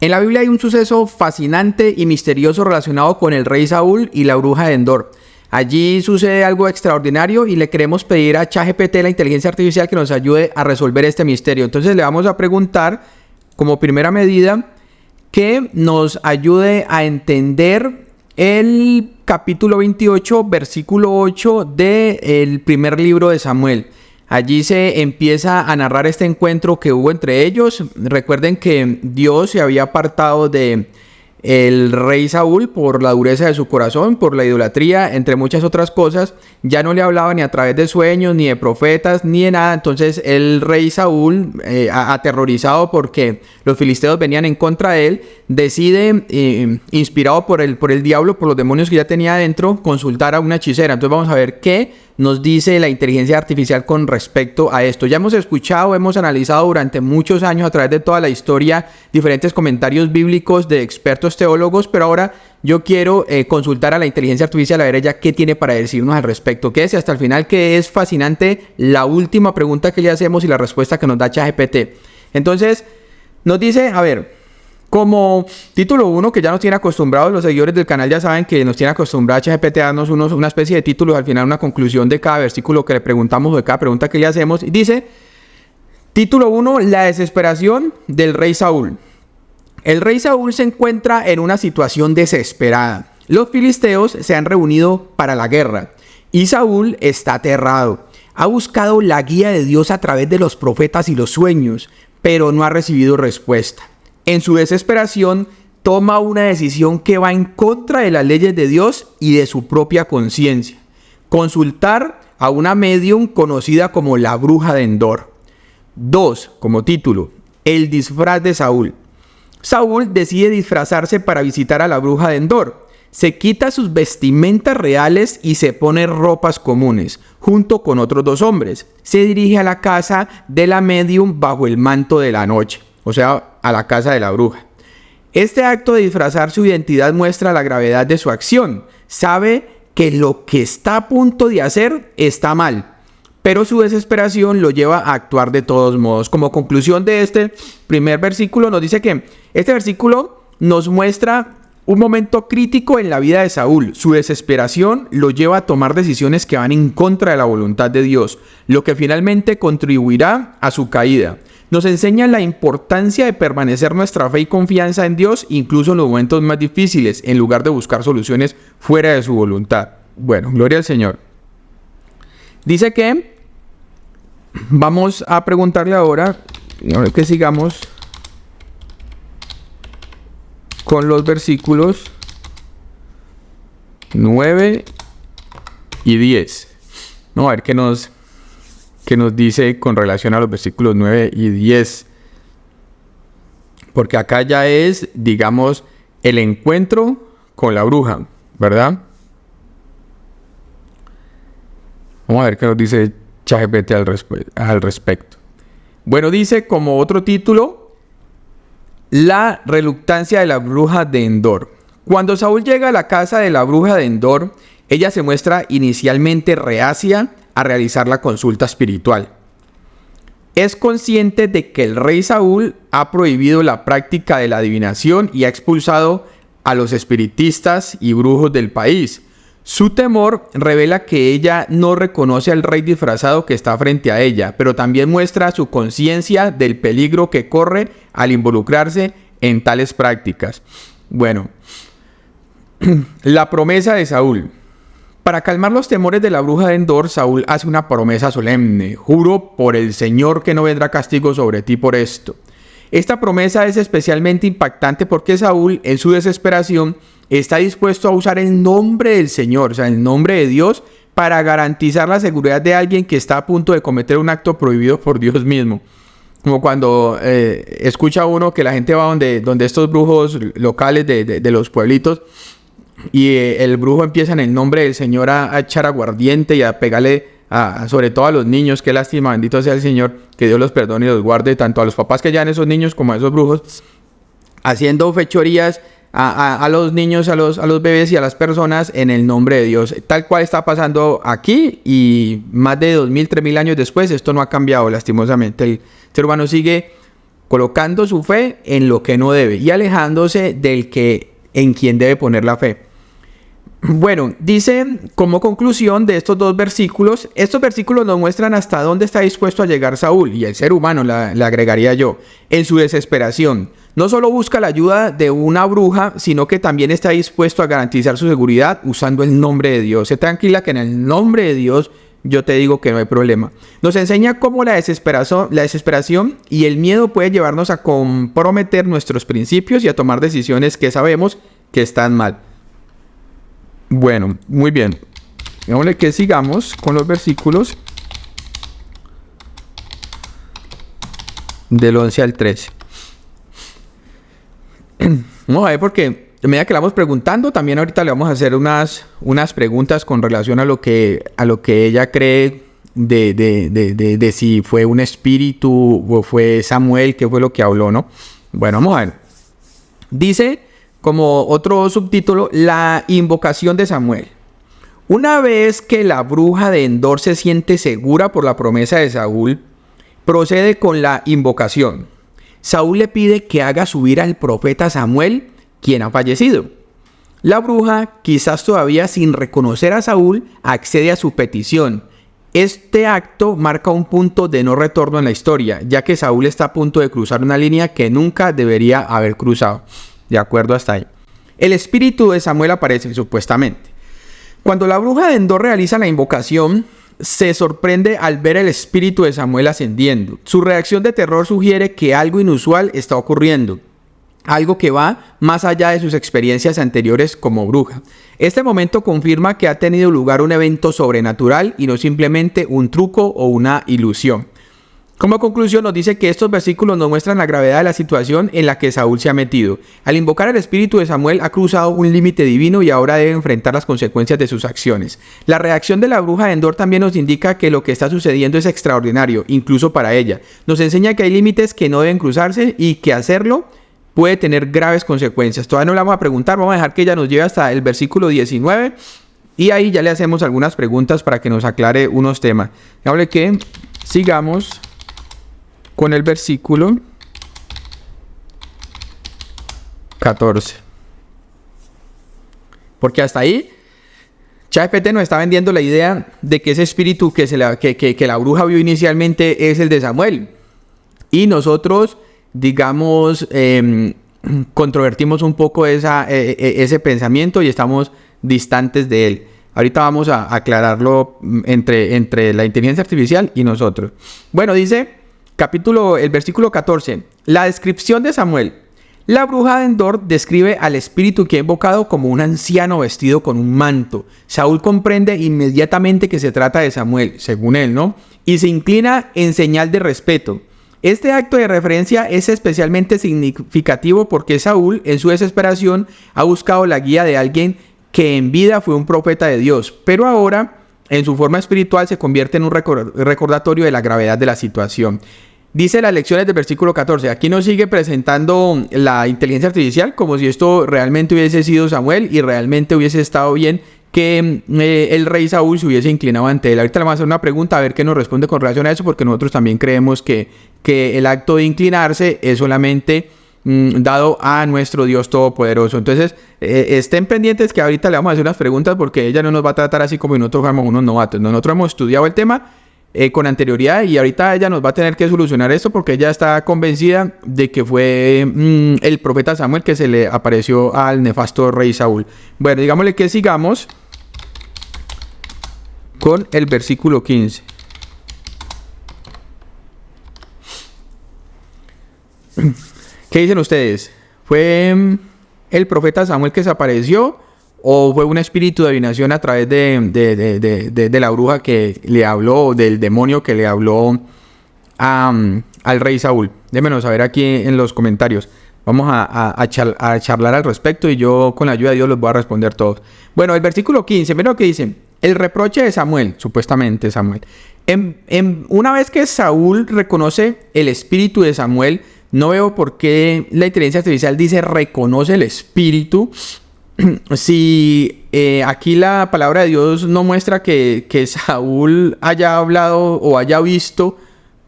En la Biblia hay un suceso fascinante y misterioso relacionado con el rey Saúl y la bruja de Endor. Allí sucede algo extraordinario y le queremos pedir a ChatGPT, la inteligencia artificial, que nos ayude a resolver este misterio. Entonces le vamos a preguntar, como primera medida, que nos ayude a entender el capítulo 28, versículo 8 del primer libro de Samuel. Allí se empieza a narrar este encuentro que hubo entre ellos. Recuerden que Dios se había apartado de el rey Saúl por la dureza de su corazón, por la idolatría, entre muchas otras cosas. Ya no le hablaba ni a través de sueños, ni de profetas, ni de nada. Entonces el rey Saúl, aterrorizado porque los filisteos venían en contra de él, decide, inspirado por el diablo, por los demonios que ya tenía adentro, consultar a una hechicera. Entonces vamos a ver qué nos dice la inteligencia artificial con respecto a esto. Ya hemos escuchado, hemos analizado durante muchos años a través de toda la historia diferentes comentarios bíblicos de expertos teólogos, pero ahora yo quiero consultar a la inteligencia artificial a ver ella qué tiene para decirnos al respecto. Quédese hasta el final, que es fascinante la última pregunta que le hacemos y la respuesta que nos da ChatGPT. Entonces nos dice, a ver, como título 1, que ya nos tiene acostumbrados, los seguidores del canal ya saben que nos tiene acostumbrado a ChatGPT a darnos una especie de títulos, al final una conclusión de cada versículo que le preguntamos o de cada pregunta que le hacemos. Y dice, título 1, la desesperación del rey Saúl. El rey Saúl se encuentra en una situación desesperada. Los filisteos se han reunido para la guerra y Saúl está aterrado. Ha buscado la guía de Dios a través de los profetas y los sueños, pero no ha recibido respuesta. En su desesperación, toma una decisión que va en contra de las leyes de Dios y de su propia conciencia. Consultar a una médium conocida como la bruja de Endor. 2, como título, el disfraz de Saúl. Saúl decide disfrazarse para visitar a la bruja de Endor. Se quita sus vestimentas reales y se pone ropas comunes, junto con otros 2 hombres. Se dirige a la casa de la médium bajo el manto de la noche, o sea, a la casa de la bruja. Este acto de disfrazar su identidad muestra la gravedad de su acción. Sabe que lo que está a punto de hacer está mal, pero su desesperación lo lleva a actuar de todos modos. Como conclusión de este primer versículo, nos dice que este versículo nos muestra un momento crítico en la vida de Saúl. Su desesperación lo lleva a tomar decisiones que van en contra de la voluntad de Dios, lo que finalmente contribuirá a su caída. Nos enseña la importancia de permanecer nuestra fe y confianza en Dios, incluso en los momentos más difíciles, en lugar de buscar soluciones fuera de su voluntad. Bueno, gloria al Señor. Dice que vamos a preguntarle ahora, que sigamos con los versículos 9 y 10. No, a ver qué nos dice con relación a los versículos 9 y 10. Porque acá ya es, digamos, el encuentro con la bruja, ¿verdad? Vamos a ver qué nos dice ChatGPT al respecto. Bueno, dice como otro título, la reluctancia de la bruja de Endor. Cuando Saúl llega a la casa de la bruja de Endor, ella se muestra inicialmente reacia a realizar la consulta espiritual. Es consciente de que el rey Saúl ha prohibido la práctica de la adivinación y ha expulsado a los espiritistas y brujos del país. Su temor revela que ella no reconoce al rey disfrazado que está frente a ella, pero también muestra su conciencia del peligro que corre al involucrarse en tales prácticas. Bueno, la promesa de Saúl. Para calmar los temores de la bruja de Endor, Saúl hace una promesa solemne. Juro por el Señor que no vendrá castigo sobre ti por esto. Esta promesa es especialmente impactante porque Saúl, en su desesperación, está dispuesto a usar el nombre del Señor, o sea, el nombre de Dios, para garantizar la seguridad de alguien que está a punto de cometer un acto prohibido por Dios mismo. Como cuando escucha uno que la gente va donde estos brujos locales de los pueblitos, y el brujo empieza en el nombre del Señor a echar aguardiente y a pegarle sobre todo a los niños. Qué lástima, bendito sea el Señor, que Dios los perdone y los guarde, tanto a los papás que llevan esos niños como a esos brujos, haciendo fechorías a los niños, a los bebés y a las personas en el nombre de Dios. Tal cual está pasando aquí, y más de 2000, 3000 años después esto no ha cambiado lastimosamente. El ser humano sigue colocando su fe en lo que no debe y alejándose del que en quien debe poner la fe. Bueno, dice como conclusión de estos dos versículos, estos versículos nos muestran hasta dónde está dispuesto a llegar Saúl, y el ser humano, le agregaría yo, en su desesperación. No solo busca la ayuda de una bruja, sino que también está dispuesto a garantizar su seguridad usando el nombre de Dios. Sé tranquila que en el nombre de Dios yo te digo que no hay problema. Nos enseña cómo la desesperación y el miedo puede llevarnos a comprometer nuestros principios y a tomar decisiones que sabemos que están mal. Bueno, muy bien. Digámosle que sigamos con los versículos del 11 al 13. Vamos a ver porque a medida que la vamos preguntando, también ahorita le vamos a hacer unas preguntas con relación a lo que ella cree de si fue un espíritu o fue Samuel, qué fue lo que habló, ¿no? Bueno, vamos a ver. Dice como otro subtítulo, la invocación de Samuel. Una vez que la bruja de Endor se siente segura por la promesa de Saúl, procede con la invocación. Saúl le pide que haga subir al profeta Samuel, quien ha fallecido. La bruja, quizás todavía sin reconocer a Saúl, accede a su petición. Este acto marca un punto de no retorno en la historia, ya que Saúl está a punto de cruzar una línea que nunca debería haber cruzado. De acuerdo hasta ahí. El espíritu de Samuel aparece supuestamente. Cuando la bruja de Endor realiza la invocación, se sorprende al ver el espíritu de Samuel ascendiendo. Su reacción de terror sugiere que algo inusual está ocurriendo. Algo que va más allá de sus experiencias anteriores como bruja. Este momento confirma que ha tenido lugar un evento sobrenatural y no simplemente un truco o una ilusión. Como conclusión nos dice que estos versículos nos muestran la gravedad de la situación en la que Saúl se ha metido. Al invocar al espíritu de Samuel ha cruzado un límite divino y ahora debe enfrentar las consecuencias de sus acciones. La reacción de la bruja de Endor también nos indica que lo que está sucediendo es extraordinario, incluso para ella. Nos enseña que hay límites que no deben cruzarse y que hacerlo puede tener graves consecuencias. Todavía no le vamos a preguntar, vamos a dejar que ella nos lleve hasta el versículo 19 y ahí ya le hacemos algunas preguntas para que nos aclare unos temas. Hable que sigamos con el versículo 14. Porque hasta ahí ChatGPT nos está vendiendo la idea de que ese espíritu que la bruja vio inicialmente es el de Samuel. Y nosotros, digamos, controvertimos un poco ese pensamiento y estamos distantes de él. Ahorita vamos a aclararlo entre la inteligencia artificial y nosotros. Bueno, dice el versículo 14. La descripción de Samuel. La bruja de Endor describe al espíritu que ha invocado como un anciano vestido con un manto. Saúl comprende inmediatamente que se trata de Samuel, según él, ¿no? Y se inclina en señal de respeto. Este acto de referencia es especialmente significativo porque Saúl, en su desesperación, ha buscado la guía de alguien que en vida fue un profeta de Dios, pero ahora, en su forma espiritual, se convierte en un recordatorio de la gravedad de la situación. Dice las lecciones del versículo 14. Aquí nos sigue presentando la inteligencia artificial como si esto realmente hubiese sido Samuel y realmente hubiese estado bien que el rey Saúl se hubiese inclinado ante él. Ahorita le vamos a hacer una pregunta a ver qué nos responde con relación a eso, porque nosotros también creemos que el acto de inclinarse es solamente dado a nuestro Dios Todopoderoso. Entonces, estén pendientes que ahorita le vamos a hacer unas preguntas porque ella no nos va a tratar así como nosotros fuéramos unos novatos. Nosotros hemos estudiado el tema con anterioridad y ahorita ella nos va a tener que solucionar esto porque ella está convencida de que fue el profeta Samuel que se le apareció al nefasto rey Saúl. Bueno, digámosle que sigamos con el versículo 15. ¿Qué dicen ustedes? ¿Fue el profeta Samuel que se apareció o fue un espíritu de adivinación a través de la bruja que le habló, del demonio que le habló al rey Saúl? Démenos saber aquí en los comentarios. Vamos a charlar al respecto y yo con la ayuda de Dios los voy a responder todos. Bueno, el versículo 15, miren lo que dice. El reproche de Samuel, supuestamente Samuel. Una vez que Saúl reconoce el espíritu de Samuel, no veo por qué la inteligencia artificial dice reconoce el espíritu. Si aquí la palabra de Dios no muestra que Saúl haya hablado o haya visto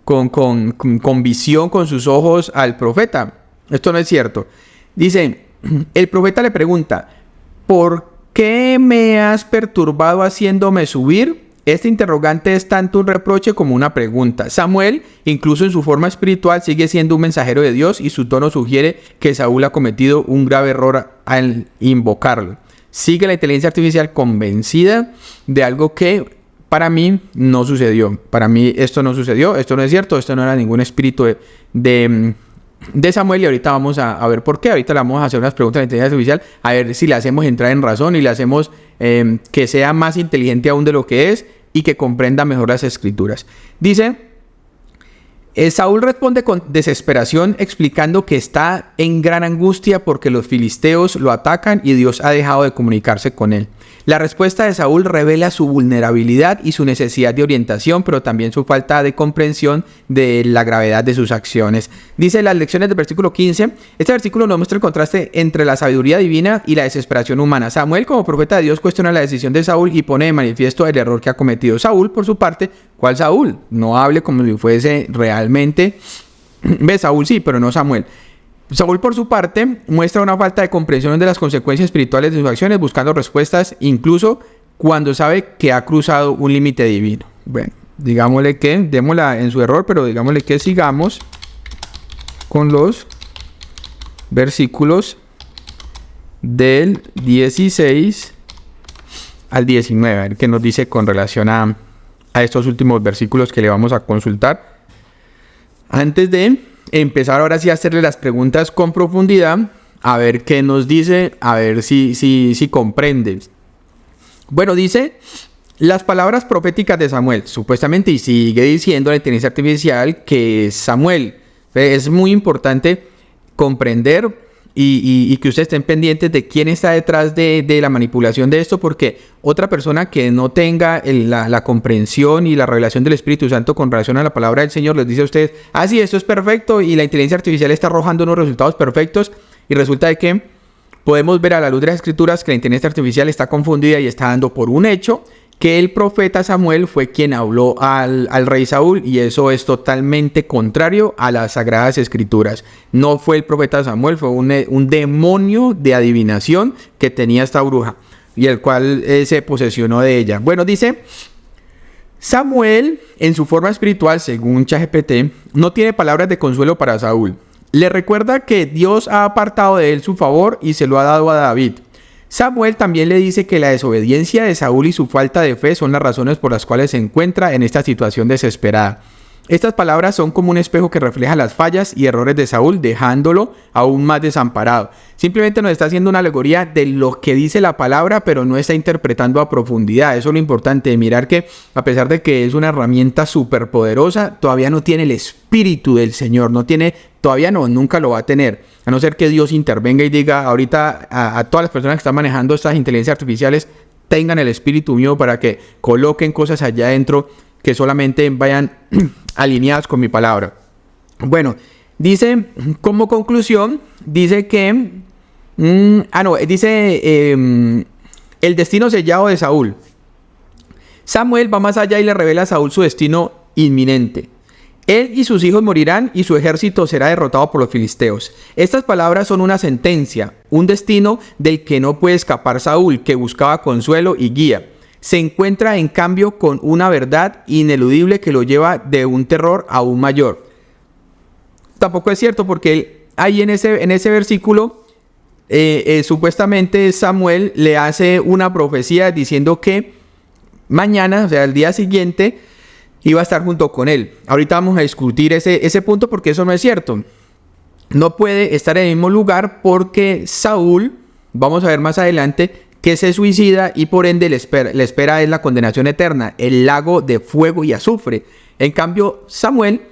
con visión con sus ojos al profeta. Esto no es cierto. Dice, el profeta le pregunta, ¿por qué me has perturbado haciéndome subir? Este interrogante es tanto un reproche como una pregunta. Samuel, incluso en su forma espiritual, sigue siendo un mensajero de Dios y su tono sugiere que Saúl ha cometido un grave error al invocarlo. Sigue la inteligencia artificial convencida de algo que para mí no sucedió. Para mí esto no sucedió, esto no es cierto, esto no era ningún espíritu de Samuel, y ahorita vamos a ver por qué. Ahorita le vamos a hacer unas preguntas a la inteligencia artificial, a ver si le hacemos entrar en razón y le hacemos que sea más inteligente aún de lo que es y que comprenda mejor las escrituras. Dice, Saúl responde con desesperación explicando que está en gran angustia porque los filisteos lo atacan y Dios ha dejado de comunicarse con él. La respuesta de Saúl revela su vulnerabilidad y su necesidad de orientación, pero también su falta de comprensión de la gravedad de sus acciones. Dice las lecciones del versículo 15, este versículo nos muestra el contraste entre la sabiduría divina y la desesperación humana. Samuel, como profeta de Dios, cuestiona la decisión de Saúl y pone de manifiesto el error que ha cometido. Saúl, por su parte, ¿cuál Saúl? No hable como si fuese realmente... Ve, Saúl sí, pero no Samuel. Saúl, por su parte, muestra una falta de comprensión de las consecuencias espirituales de sus acciones, buscando respuestas incluso cuando sabe que ha cruzado un límite divino. Bueno, digámosle que, démosla en su error, pero digámosle que sigamos con los versículos del 16 al 19, a ver qué nos dice con relación a estos últimos versículos que le vamos a consultar. Antes de empezar ahora sí a hacerle las preguntas con profundidad, a ver qué nos dice, a ver si comprende. Bueno, dice las palabras proféticas de Samuel, supuestamente, y sigue diciendo la inteligencia artificial que Samuel. Es muy importante comprender y que ustedes estén pendientes de quién está detrás de la manipulación de esto, porque otra persona que no tenga la comprensión y la revelación del Espíritu Santo con relación a la palabra del Señor les dice a ustedes, sí, esto es perfecto y la inteligencia artificial está arrojando unos resultados perfectos, y resulta de que podemos ver a la luz de las Escrituras que la inteligencia artificial está confundida y está dando por un hecho que el profeta Samuel fue quien habló al rey Saúl, y eso es totalmente contrario a las Sagradas Escrituras. No fue el profeta Samuel, fue un demonio de adivinación que tenía esta bruja, y el cual se posesionó de ella. Bueno, dice, Samuel, en su forma espiritual, según ChatGPT, no tiene palabras de consuelo para Saúl. Le recuerda que Dios ha apartado de él su favor y se lo ha dado a David. Samuel también le dice que la desobediencia de Saúl y su falta de fe son las razones por las cuales se encuentra en esta situación desesperada. Estas palabras son como un espejo que refleja las fallas y errores de Saúl, dejándolo aún más desamparado. Simplemente nos está haciendo una alegoría de lo que dice la palabra, pero no está interpretando a profundidad. Eso es lo importante, de mirar que a pesar de que es una herramienta súper poderosa, todavía no tiene el espíritu del Señor, nunca lo va a tener, a no ser que Dios intervenga y diga ahorita a todas las personas que están manejando estas inteligencias artificiales, tengan el espíritu mío para que coloquen cosas allá adentro que solamente vayan alineadas con mi palabra. Bueno, dice como conclusión, dice que el destino sellado de Saúl. Samuel va más allá y le revela a Saúl su destino inminente. Él y sus hijos morirán y su ejército será derrotado por los filisteos. Estas palabras son una sentencia, un destino del que no puede escapar Saúl, que buscaba consuelo y guía. Se encuentra en cambio con una verdad ineludible que lo lleva de un terror aún mayor. Tampoco es cierto, porque ahí en ese versículo supuestamente Samuel le hace una profecía diciendo que mañana, o sea, el día siguiente, iba a estar junto con él. Ahorita vamos a discutir ese punto, porque eso no es cierto. No puede estar en el mismo lugar porque Saúl, vamos a ver más adelante, que se suicida y por ende le espera es la condenación eterna, el lago de fuego y azufre. En cambio, Samuel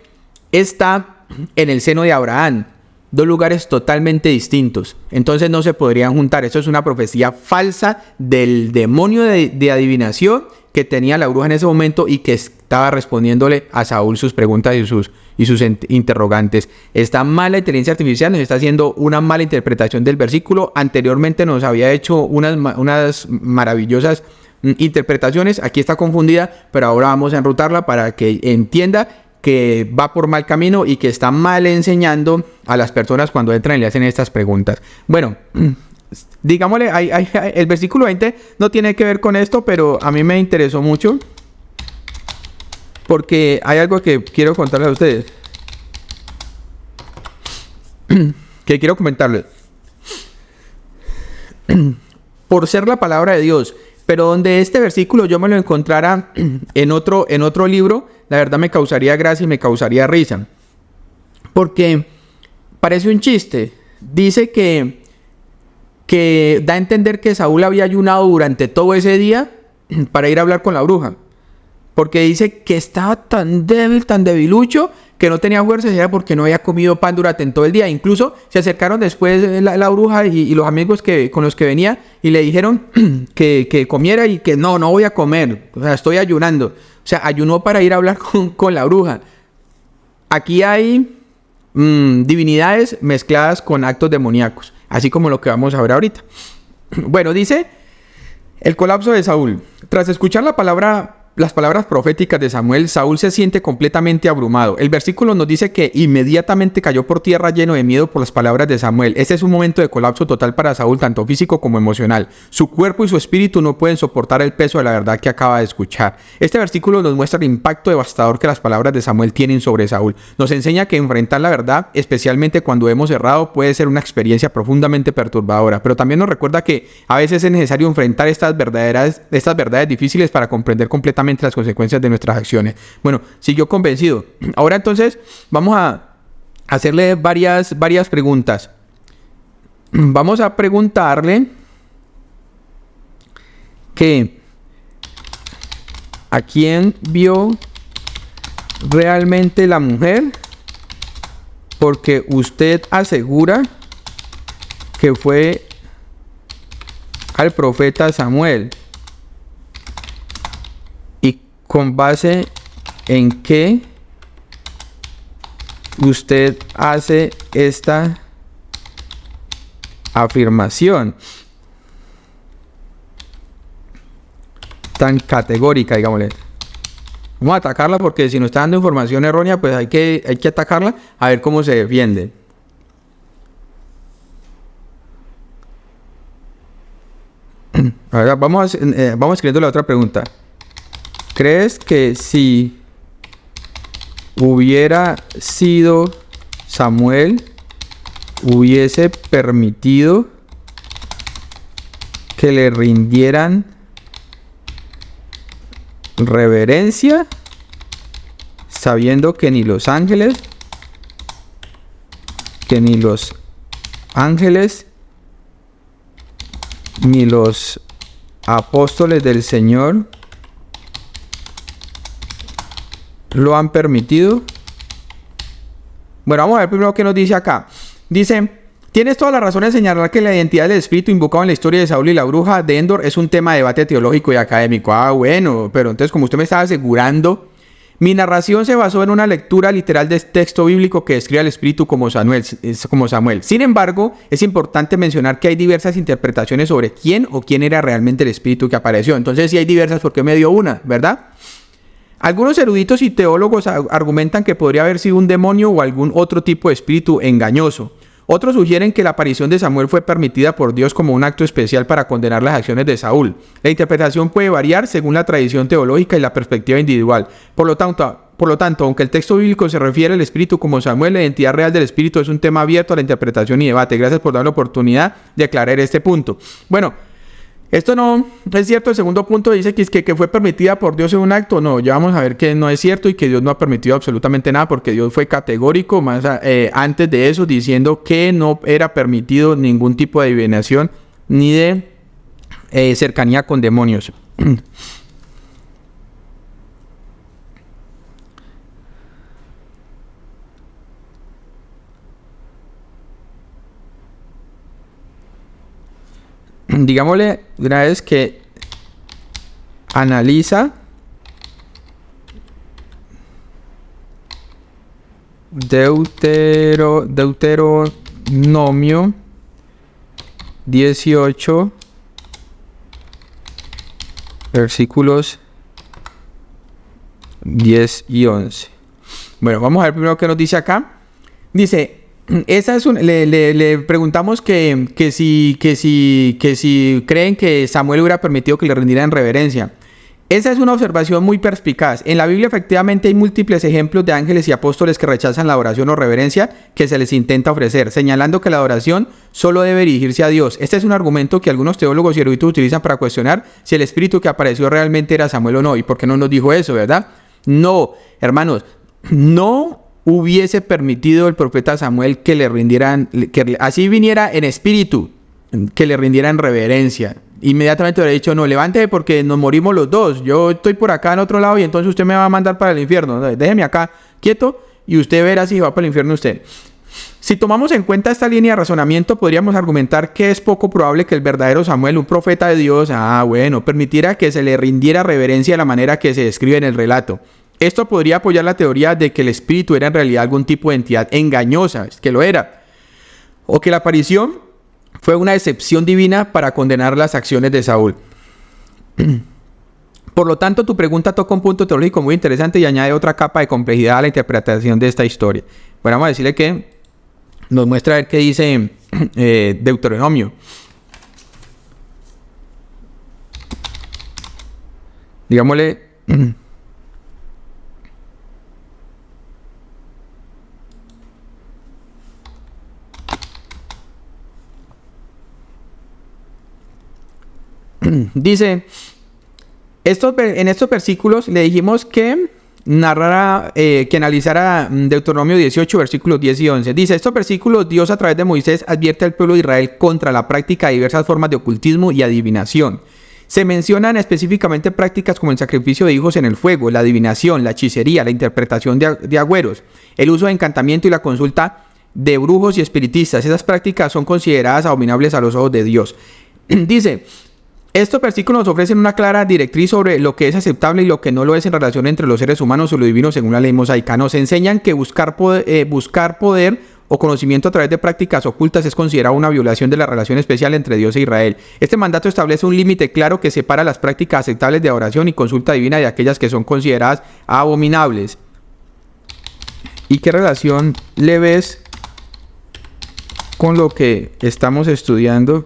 está en el seno de Abraham, dos lugares totalmente distintos. Entonces no se podrían juntar. Eso es una profecía falsa del demonio de adivinación que tenía la bruja en ese momento y que estaba respondiéndole a Saúl sus preguntas y sus interrogantes. Esta mala inteligencia artificial nos está haciendo una mala interpretación del versículo. Anteriormente nos había hecho unas maravillosas interpretaciones. Aquí está confundida, pero ahora vamos a enrutarla para que entienda que va por mal camino y que está mal enseñando a las personas cuando entran y le hacen estas preguntas. Bueno, digámosle, el versículo 20 no tiene que ver con esto, pero a mí me interesó mucho porque hay algo que quiero contarles a ustedes. Que quiero comentarles. Por ser la palabra de Dios, pero donde este versículo yo me lo encontrara en otro libro, la verdad me causaría gracia y me causaría risa. Porque parece un chiste. Dice que da a entender que Saúl había ayunado durante todo ese día para ir a hablar con la bruja. Porque dice que estaba tan débil, tan debilucho, que no tenía fuerza, y era porque no había comido pan durante todo el día. Incluso se acercaron después la bruja y los amigos con los que venía y le dijeron que comiera y que no voy a comer. O sea, estoy ayunando. O sea, ayunó para ir a hablar con la bruja. Aquí hay divinidades mezcladas con actos demoníacos, así como lo que vamos a ver ahorita. Bueno, dice el colapso de Saúl. Tras escuchar las palabras proféticas de Samuel, Saúl se siente completamente abrumado. El versículo nos dice que inmediatamente cayó por tierra lleno de miedo por las palabras de Samuel. Este es un momento de colapso total para Saúl, tanto físico como emocional. Su cuerpo y su espíritu no pueden soportar el peso de la verdad que acaba de escuchar. Este versículo nos muestra el impacto devastador que las palabras de Samuel tienen sobre Saúl. Nos enseña que enfrentar la verdad, especialmente cuando hemos errado, puede ser una experiencia profundamente perturbadora, pero también nos recuerda que a veces es necesario enfrentar estas verdades difíciles para comprender completamente las consecuencias de nuestras acciones. Bueno, siguió convencido. Ahora entonces vamos a hacerle varias preguntas. Vamos a preguntarle que ¿a quién vio realmente la mujer? Porque usted asegura que fue al profeta Samuel. ¿Con base en qué usted hace esta afirmación tan categórica, digámosle? Vamos a atacarla porque si nos está dando información errónea, pues hay que atacarla a ver cómo se defiende. Ahora vamos escribiendo la otra pregunta. ¿Crees que si hubiera sido Samuel, hubiese permitido que le rindieran reverencia, sabiendo que ni los ángeles, ni los apóstoles del Señor lo han permitido? Bueno, vamos a ver primero qué nos dice acá. Dice: tienes toda la razón en señalar que la identidad del espíritu invocado en la historia de Saúl y la bruja de Endor es un tema de debate teológico y académico. Bueno, pero entonces, como usted me estaba asegurando, mi narración se basó en una lectura literal del texto bíblico que describe al espíritu como Samuel. Sin embargo, es importante mencionar que hay diversas interpretaciones sobre quién era realmente el espíritu que apareció. Entonces, si hay diversas, ¿por qué me dio una? ¿Verdad? Algunos eruditos y teólogos argumentan que podría haber sido un demonio o algún otro tipo de espíritu engañoso. Otros sugieren que la aparición de Samuel fue permitida por Dios como un acto especial para condenar las acciones de Saúl. La interpretación puede variar según la tradición teológica y la perspectiva individual. Por lo tanto, aunque el texto bíblico se refiere al espíritu como Samuel, la identidad real del espíritu es un tema abierto a la interpretación y debate. Gracias por dar la oportunidad de aclarar este punto. Bueno, esto no es cierto. El segundo punto dice que fue permitida por Dios en un acto. No, ya vamos a ver que no es cierto y que Dios no ha permitido absolutamente nada, porque Dios fue categórico antes de eso, diciendo que no era permitido ningún tipo de adivinación ni de cercanía con demonios. Digámosle una vez que analiza Deuteronomio 18 versículos 10 y 11. Bueno, vamos a ver primero qué nos dice acá. Dice, le preguntamos que si creen que Samuel hubiera permitido que le rindieran reverencia. Esa es una observación muy perspicaz. En la Biblia efectivamente hay múltiples ejemplos de ángeles y apóstoles que rechazan la adoración o reverencia que se les intenta ofrecer, señalando que la adoración solo debe dirigirse a Dios. Este es un argumento que algunos teólogos y eruditos utilizan para cuestionar si el espíritu que apareció realmente era Samuel o no. ¿Y por qué no nos dijo eso, verdad? No, hermanos, no hubiese permitido el profeta Samuel que le rindieran, así viniera en espíritu, que le rindieran reverencia. Inmediatamente le he dicho, no, levántese porque nos morimos los dos. Yo estoy por acá en otro lado y entonces usted me va a mandar para el infierno. Déjeme acá quieto y usted verá si va para el infierno usted. Si tomamos en cuenta esta línea de razonamiento, podríamos argumentar que es poco probable que el verdadero Samuel, un profeta de Dios, permitiera que se le rindiera reverencia de la manera que se describe en el relato. Esto podría apoyar la teoría de que el espíritu era en realidad algún tipo de entidad engañosa, que lo era, o que la aparición fue una excepción divina para condenar las acciones de Saúl. Por lo tanto, tu pregunta toca un punto teológico muy interesante y añade otra capa de complejidad a la interpretación de esta historia. Bueno, vamos a decirle que nos muestra a ver qué dice Deuteronomio. Digámosle... Dice, en estos versículos le dijimos que narrara, que analizara Deuteronomio 18, versículos 10 y 11. Dice, estos versículos Dios a través de Moisés advierte al pueblo de Israel contra la práctica de diversas formas de ocultismo y adivinación. Se mencionan específicamente prácticas como el sacrificio de hijos en el fuego, la adivinación, la hechicería, la interpretación de agüeros, el uso de encantamiento y la consulta de brujos y espiritistas. Esas prácticas son consideradas abominables a los ojos de Dios. Dice, estos versículos nos ofrecen una clara directriz sobre lo que es aceptable y lo que no lo es en relación entre los seres humanos o lo divino según la ley mosaica. Nos enseñan que buscar poder o conocimiento a través de prácticas ocultas es considerado una violación de la relación especial entre Dios e Israel. Este mandato establece un límite claro que separa las prácticas aceptables de adoración y consulta divina de aquellas que son consideradas abominables. ¿Y qué relación le ves con lo que estamos estudiando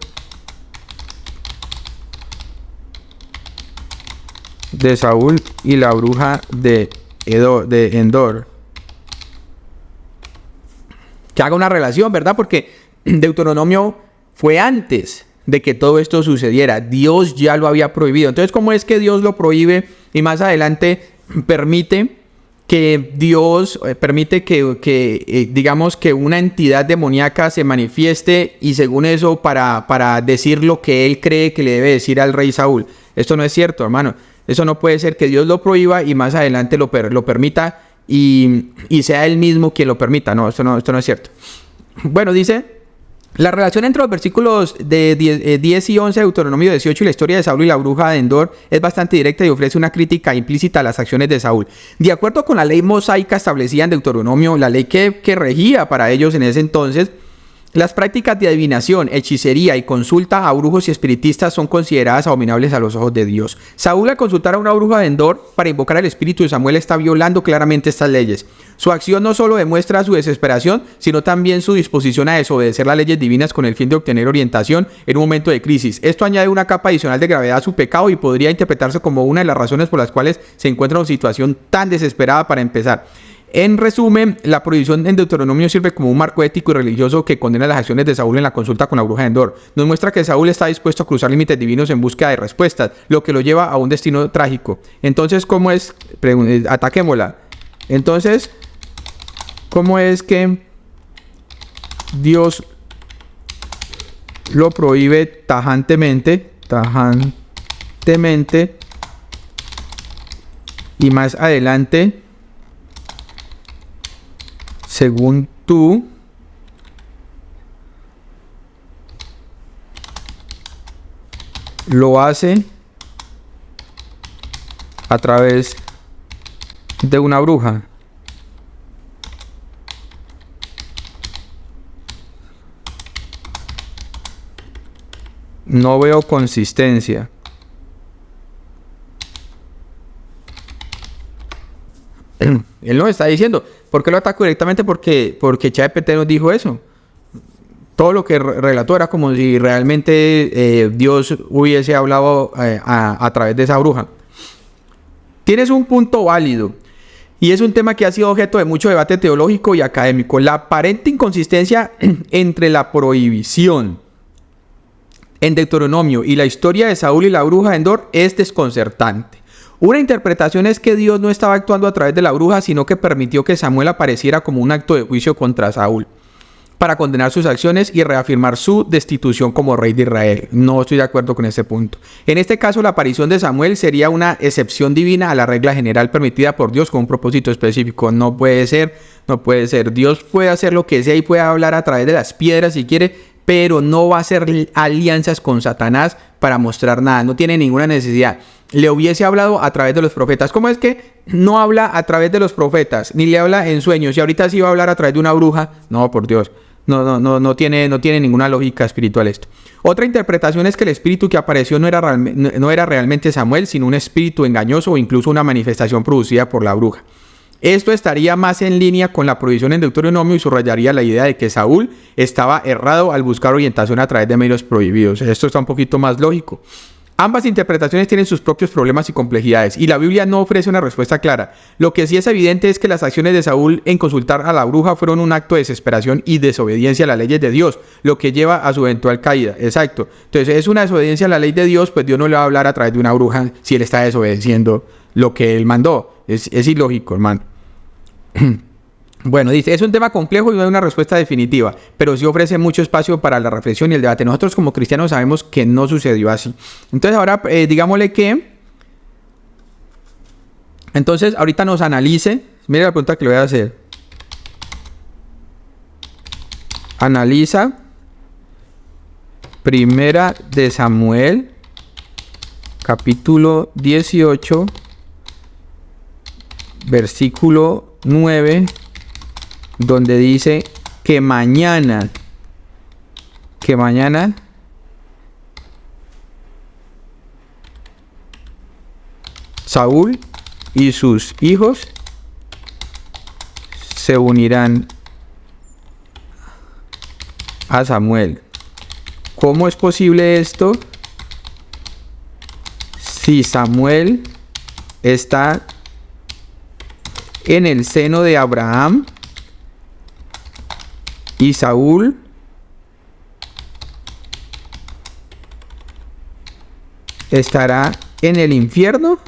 de Saúl y la bruja de Endor? Que haga una relación, ¿verdad? Porque Deuteronomio fue antes de que todo esto sucediera. Dios ya lo había prohibido. Entonces, ¿cómo es que Dios lo prohíbe y más adelante permite que digamos que una entidad demoníaca se manifieste y según eso para decir lo que él cree que le debe decir al rey Saúl? Esto no es cierto, hermano. Eso no puede ser que Dios lo prohíba y más adelante lo permita y sea él mismo quien lo permita. No, esto no es cierto. Bueno, dice, la relación entre los versículos de 10 y 11 de Deuteronomio 18 y la historia de Saúl y la bruja de Endor es bastante directa y ofrece una crítica implícita a las acciones de Saúl. De acuerdo con la ley mosaica establecida en Deuteronomio, la ley que regía para ellos en ese entonces, las prácticas de adivinación, hechicería y consulta a brujos y espiritistas son consideradas abominables a los ojos de Dios. Saúl, al consultar a una bruja de Endor para invocar al espíritu de Samuel, está violando claramente estas leyes. Su acción no solo demuestra su desesperación, sino también su disposición a desobedecer las leyes divinas con el fin de obtener orientación en un momento de crisis. Esto añade una capa adicional de gravedad a su pecado y podría interpretarse como una de las razones por las cuales se encuentra en una situación tan desesperada para empezar. En resumen, la prohibición en Deuteronomio sirve como un marco ético y religioso que condena las acciones de Saúl en la consulta con la bruja de Endor. Nos muestra que Saúl está dispuesto a cruzar límites divinos en búsqueda de respuestas, lo que lo lleva a un destino trágico. Entonces, ¿cómo es? Ataquémosla. Entonces, ¿cómo es que Dios lo prohíbe tajantemente y más adelante, según tú, lo hace a través de una bruja? No veo consistencia. él nos está diciendo. ¿Por qué lo ataco directamente? Porque ChatGPT nos dijo eso. Todo lo que relató era como si realmente Dios hubiese hablado a través de esa bruja. Tienes un punto válido. Y es un tema que ha sido objeto de mucho debate teológico y académico. La aparente inconsistencia entre la prohibición en Deuteronomio y la historia de Saúl y la bruja de Endor es desconcertante. Una interpretación es que Dios no estaba actuando a través de la bruja, sino que permitió que Samuel apareciera como un acto de juicio contra Saúl, para condenar sus acciones y reafirmar su destitución como rey de Israel. No estoy de acuerdo con ese punto. En este caso, la aparición de Samuel sería una excepción divina a la regla general permitida por Dios con un propósito específico. No puede ser. Dios puede hacer lo que sea y puede hablar a través de las piedras si quiere, pero no va a hacer alianzas con Satanás para mostrar nada. No tiene ninguna necesidad. Le hubiese hablado a través de los profetas. ¿Cómo es que no habla a través de los profetas? Ni le habla en sueños. Y ahorita sí va a hablar a través de una bruja. No, por Dios. No tiene ninguna lógica espiritual esto. Otra interpretación es que el espíritu que apareció no era realmente Samuel, sino un espíritu engañoso o incluso una manifestación producida por la bruja. Esto estaría más en línea con la prohibición en Deuteronomio y subrayaría la idea de que Saúl estaba errado al buscar orientación a través de medios prohibidos. Esto está un poquito más lógico. Ambas interpretaciones tienen sus propios problemas y complejidades, y la Biblia no ofrece una respuesta clara. Lo que sí es evidente es que las acciones de Saúl en consultar a la bruja fueron un acto de desesperación y desobediencia a las leyes de Dios, lo que lleva a su eventual caída. Exacto. Entonces es una desobediencia a la ley de Dios, pues Dios no le va a hablar a través de una bruja si él está desobedeciendo lo que él mandó. Es ilógico, hermano. Bueno, dice, es un tema complejo y no hay una respuesta definitiva, pero sí ofrece mucho espacio para la reflexión y el debate. Nosotros como cristianos sabemos que no sucedió así. Entonces ahora digámosle que... Entonces ahorita nos analice. Mire la pregunta que le voy a hacer. Analiza Primera de Samuel, capítulo 18, versículo 9, donde dice que mañana Saúl y sus hijos se unirán a Samuel. ¿Cómo es posible esto? Si Samuel está en el seno de Abraham y Saúl estará en el infierno.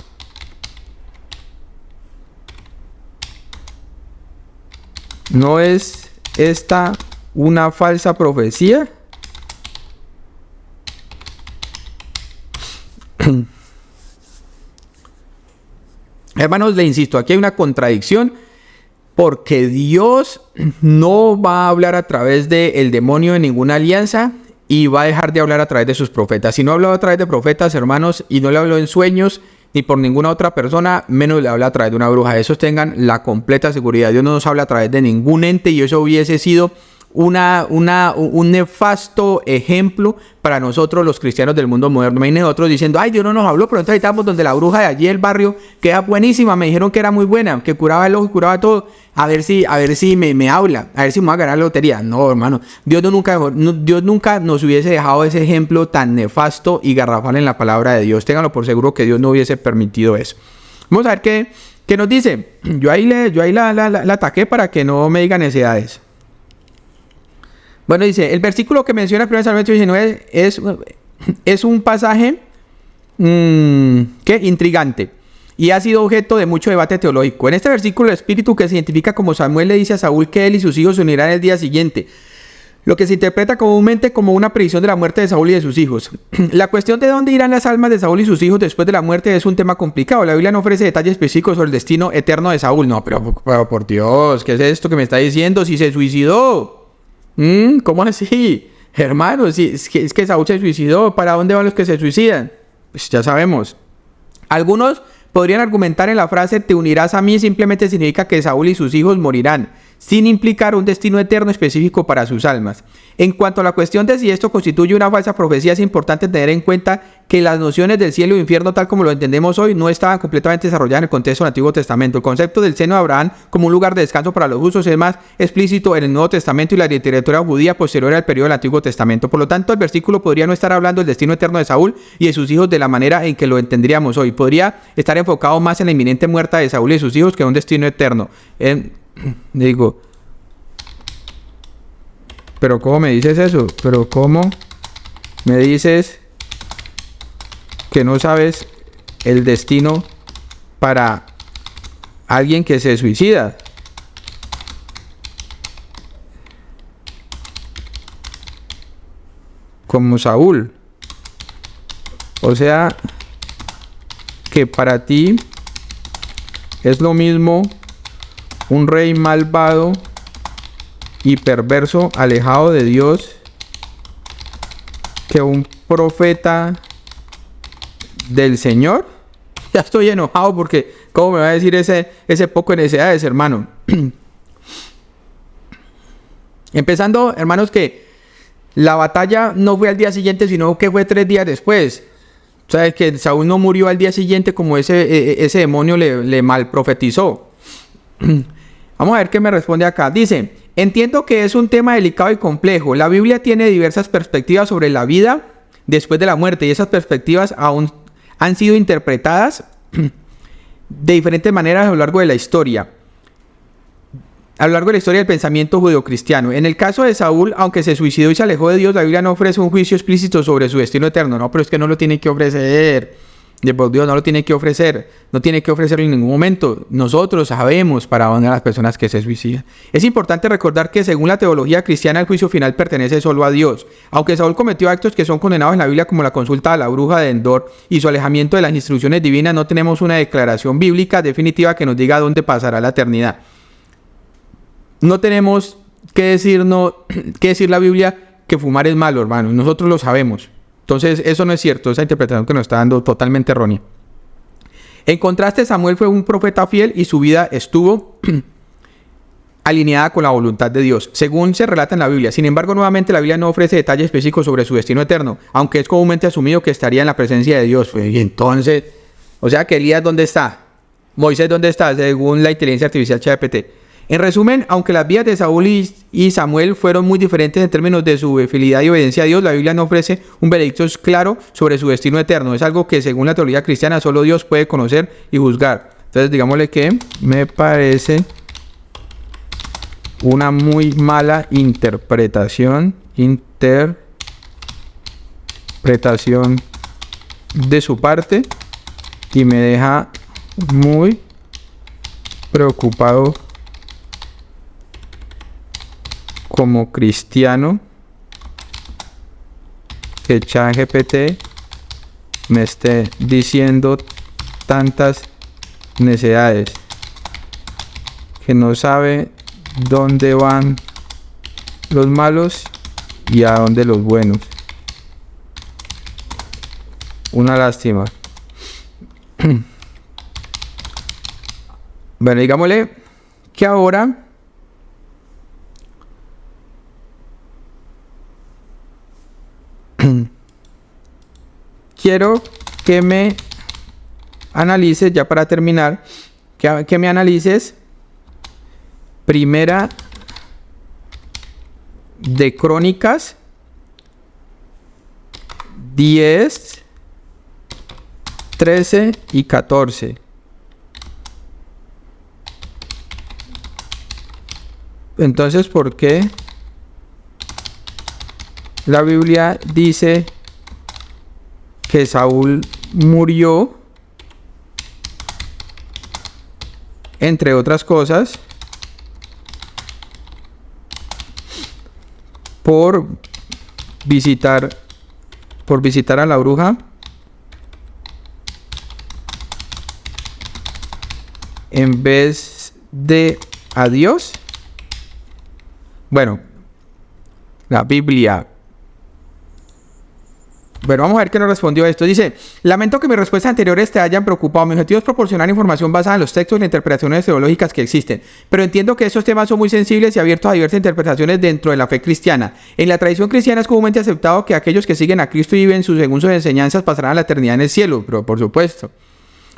¿No es esta una falsa profecía? Hermanos, le insisto, aquí hay una contradicción, porque Dios no va a hablar a través del demonio en ninguna alianza y va a dejar de hablar a través de sus profetas. Si no habló a través de profetas, hermanos, y no le habló en sueños ni por ninguna otra persona, menos le habla a través de una bruja. Esos tengan la completa seguridad. Dios no nos habla a través de ningún ente, y eso hubiese sido un nefasto ejemplo para nosotros los cristianos del mundo moderno. Imagínense nosotros diciendo, ay, Dios no nos habló, pero entonces estamos donde la bruja de allí del barrio, que era buenísima, me dijeron que era muy buena, que curaba el ojo y curaba todo, a ver si me habla, a ver si me va a ganar la lotería. No, hermano, Dios nunca nos hubiese dejado ese ejemplo tan nefasto y garrafal en la palabra de Dios. Ténganlo por seguro que Dios no hubiese permitido eso. Vamos a ver qué nos dice. Yo ahí la ataqué para que no me digan necedades. Bueno, dice, el versículo que menciona 1 Samuel 19 es un pasaje intrigante y ha sido objeto de mucho debate teológico. En este versículo, el espíritu que se identifica como Samuel le dice a Saúl que él y sus hijos se unirán el día siguiente, lo que se interpreta comúnmente como una predicción de la muerte de Saúl y de sus hijos. La cuestión de dónde irán las almas de Saúl y sus hijos después de la muerte es un tema complicado. La Biblia no ofrece detalles específicos sobre el destino eterno de Saúl. No, pero por Dios, ¿qué es esto que me está diciendo? Si se suicidó. ¿Cómo así? Hermano, si es que Saúl se suicidó, ¿para dónde van los que se suicidan? Pues ya sabemos. Algunos podrían argumentar en la frase te unirás a mí simplemente significa que Saúl y sus hijos morirán. sin implicar un destino eterno específico para sus almas. En cuanto a la cuestión de si esto constituye una falsa profecía, es importante tener en cuenta que las nociones del cielo y infierno tal como lo entendemos hoy no estaban completamente desarrolladas en el contexto del Antiguo Testamento. El concepto del seno de Abraham como un lugar de descanso para los justos es más explícito en el Nuevo Testamento y la literatura judía posterior al periodo del Antiguo Testamento. Por lo tanto, el versículo podría no estar hablando del destino eterno de Saúl y de sus hijos de la manera en que lo entenderíamos hoy. Podría estar enfocado más en la inminente muerte de Saúl y de sus hijos que en un destino eterno. Digo... Pero ¿cómo me dices eso? Pero ¿cómo me dices que no sabes el destino para alguien que se suicida? Como Saúl. O sea, que para ti es lo mismo un rey malvado y perverso, alejado de Dios, que un profeta del Señor. Ya estoy enojado porque ¿cómo me va a decir ese poco de necesidades, hermano? Empezando, hermanos, que la batalla no fue al día siguiente, sino que fue 3 días después. O sea, que Saúl no murió al día siguiente como ese demonio le mal profetizó. Vamos a ver qué me responde acá. Dice: entiendo que es un tema delicado y complejo. La Biblia tiene diversas perspectivas sobre la vida después de la muerte y esas perspectivas aún han sido interpretadas de diferentes maneras a lo largo de la historia. A lo largo de la historia del pensamiento judeocristiano. En el caso de Saúl, aunque se suicidó y se alejó de Dios, la Biblia no ofrece un juicio explícito sobre su destino eterno. No, pero es que no lo tiene que ofrecer. De por Dios, no lo tiene que ofrecer. No tiene que ofrecerlo en ningún momento. Nosotros sabemos para dónde a las personas que se suicidan. Es importante recordar que según la teología cristiana, el juicio final pertenece solo a Dios. Aunque Saúl cometió actos que son condenados en la Biblia, como la consulta a la bruja de Endor y su alejamiento de las instrucciones divinas, no tenemos una declaración bíblica definitiva que nos diga dónde pasará la eternidad. No tenemos que decir la Biblia que fumar es malo, hermano. Nosotros lo sabemos. Entonces, eso no es cierto. Esa interpretación que nos está dando totalmente errónea. En contraste, Samuel fue un profeta fiel y su vida estuvo alineada con la voluntad de Dios, según se relata en la Biblia. Sin embargo, nuevamente la Biblia no ofrece detalles específicos sobre su destino eterno, aunque es comúnmente asumido que estaría en la presencia de Dios. Y entonces, o sea que Elías, ¿dónde está? Moisés, ¿dónde está? Según la inteligencia artificial ChatGPT. En resumen, aunque las vidas de Saúl y Samuel fueron muy diferentes en términos de su fidelidad y obediencia a Dios, la Biblia no ofrece un veredicto claro sobre su destino eterno. Es algo que según la teología cristiana solo Dios puede conocer y juzgar. Entonces digámosle que me parece una muy mala interpretación de su parte y me deja muy preocupado como cristiano que ChatGPT me esté diciendo tantas necedades, que no sabe dónde van los malos y a dónde los buenos. Una lástima. Bueno, digámosle que ahora quiero que me analices, ya para terminar, que me analices Primera de Crónicas 10, 13 y 14. Entonces, ¿por qué la Biblia dice que Saúl murió, entre otras cosas, por visitar a la bruja en vez de a Dios? Bueno, la Biblia Bueno, vamos a ver qué nos respondió esto. Dice, lamento que mis respuestas anteriores te hayan preocupado. Mi objetivo es proporcionar información basada en los textos y las interpretaciones teológicas que existen. Pero entiendo que estos temas son muy sensibles y abiertos a diversas interpretaciones dentro de la fe cristiana. En la tradición cristiana es comúnmente aceptado que aquellos que siguen a Cristo y viven según sus enseñanzas pasarán a la eternidad en el cielo, pero por supuesto.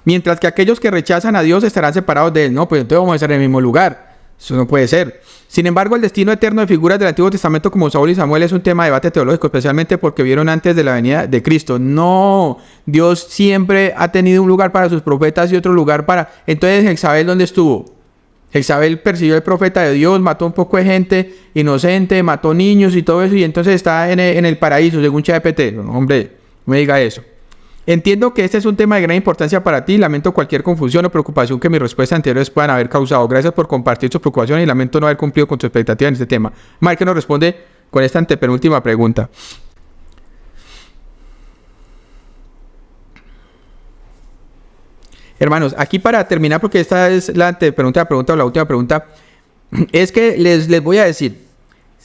Mientras que aquellos que rechazan a Dios estarán separados de Él. No, pues entonces vamos a estar en el mismo lugar. Eso no puede ser. Sin embargo, el destino eterno de figuras del Antiguo Testamento como Saúl y Samuel es un tema de debate teológico, especialmente porque vieron antes de la venida de Cristo. No, Dios siempre ha tenido un lugar para sus profetas y otro lugar para... Entonces, Jezabel, ¿dónde estuvo? Jezabel persiguió al profeta de Dios, mató un poco de gente inocente, mató niños y todo eso, y entonces está en el paraíso, según ChatGPT. No, hombre, no me diga eso. Entiendo que este es un tema de gran importancia para ti. Lamento cualquier confusión o preocupación que mis respuestas anteriores puedan haber causado. Gracias por compartir tus preocupaciones y lamento no haber cumplido con tu expectativa en este tema. Mike nos responde con esta antepenúltima pregunta. Hermanos, aquí para terminar, porque esta es la antepenúltima pregunta o la última pregunta, es que les voy a decir,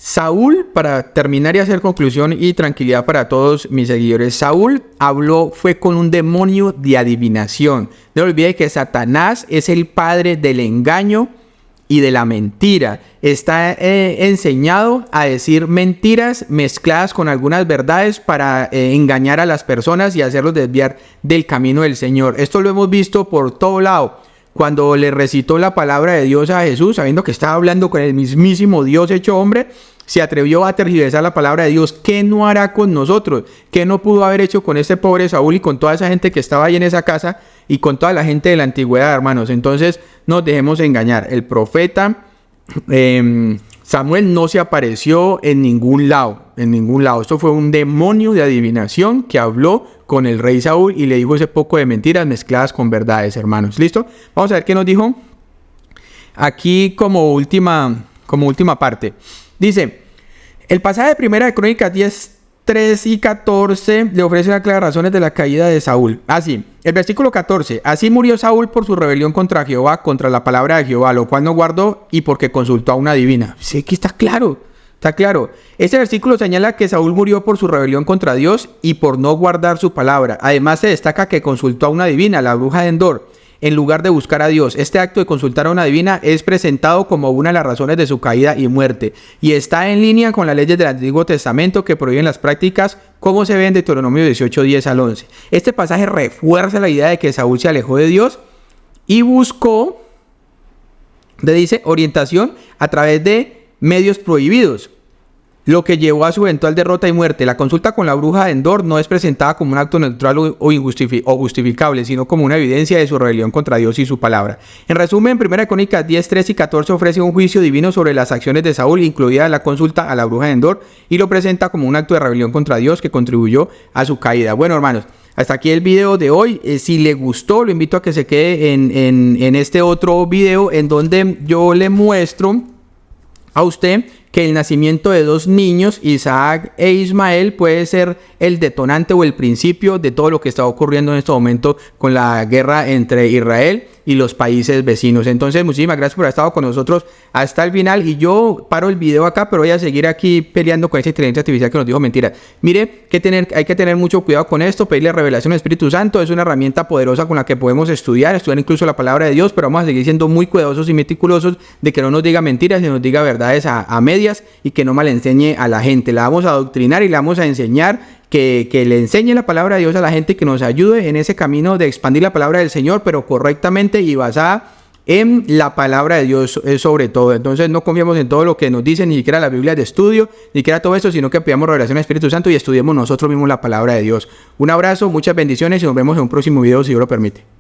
Saúl, para terminar y hacer conclusión y tranquilidad para todos mis seguidores, Saúl fue con un demonio de adivinación. No olvide que Satanás es el padre del engaño y de la mentira. Está enseñado a decir mentiras mezcladas con algunas verdades para engañar a las personas y hacerlos desviar del camino del Señor. Esto lo hemos visto por todo lado. Cuando le recitó la palabra de Dios a Jesús, sabiendo que estaba hablando con el mismísimo Dios hecho hombre, se atrevió a tergiversar la palabra de Dios. ¿Qué no hará con nosotros? ¿Qué no pudo haber hecho con este pobre Saúl y con toda esa gente que estaba ahí en esa casa y con toda la gente de la antigüedad, hermanos? Entonces, no dejemos engañar. El profeta Samuel no se apareció en ningún lado, Esto fue un demonio de adivinación que habló con el rey Saúl y le dijo ese poco de mentiras mezcladas con verdades, hermanos. ¿Listo? Vamos a ver qué nos dijo aquí como última parte. Dice, el pasaje de 1 de Crónicas 10, 3 y 14 le ofrece las claras razones de la caída de Saúl. Así, el versículo 14, así murió Saúl por su rebelión contra Jehová, contra la palabra de Jehová, lo cual no guardó y porque consultó a una divina. Sí, aquí está claro. Está claro. Este versículo señala que Saúl murió por su rebelión contra Dios y por no guardar su palabra. Además se destaca que consultó a una divina, la bruja de Endor, en lugar de buscar a Dios. Este acto de consultar a una divina es presentado como una de las razones de su caída y muerte, y está en línea con las leyes del Antiguo Testamento que prohíben las prácticas como se ve en Deuteronomio 18, 10 al 11. Este pasaje refuerza la idea de que Saúl se alejó de Dios y buscó, dice, orientación a través de medios prohibidos, lo que llevó a su eventual derrota y muerte. La consulta con la bruja de Endor no es presentada como un acto neutral o justificable, sino como una evidencia de su rebelión contra Dios y su palabra. En resumen, 1 Crónicas 10, 3 y 14 ofrece un juicio divino sobre las acciones de Saúl, incluida la consulta a la bruja de Endor, y lo presenta como un acto de rebelión contra Dios que contribuyó a su caída. Bueno, hermanos, hasta aquí el video de hoy. Si le gustó, lo invito a que se quede en este otro video en donde yo le muestro a usted que el nacimiento de dos niños, Isaac e Ismael, puede ser el detonante o el principio de todo lo que está ocurriendo en este momento con la guerra entre Israel y los países vecinos. Entonces, muchísimas gracias por haber estado con nosotros hasta el final, y yo paro el video acá, pero voy a seguir aquí peleando con esa inteligencia artificial que nos dijo mentiras. Mire, hay que tener mucho cuidado con esto, pedirle revelación al Espíritu Santo. Es una herramienta poderosa con la que podemos estudiar incluso la palabra de Dios, pero vamos a seguir siendo muy cuidadosos y meticulosos de que no nos diga mentiras, ni nos diga verdades a medias, y que no malenseñe a la gente. La vamos a adoctrinar y la vamos a enseñar, que le enseñe la palabra de Dios a la gente, que nos ayude en ese camino de expandir la palabra del Señor, pero correctamente y basada en la palabra de Dios sobre todo. Entonces no confiemos en todo lo que nos dicen, ni siquiera la Biblia de estudio, ni siquiera todo eso, sino que pidamos revelación al Espíritu Santo y estudiemos nosotros mismos la palabra de Dios. Un abrazo, muchas bendiciones y nos vemos en un próximo video si Dios lo permite.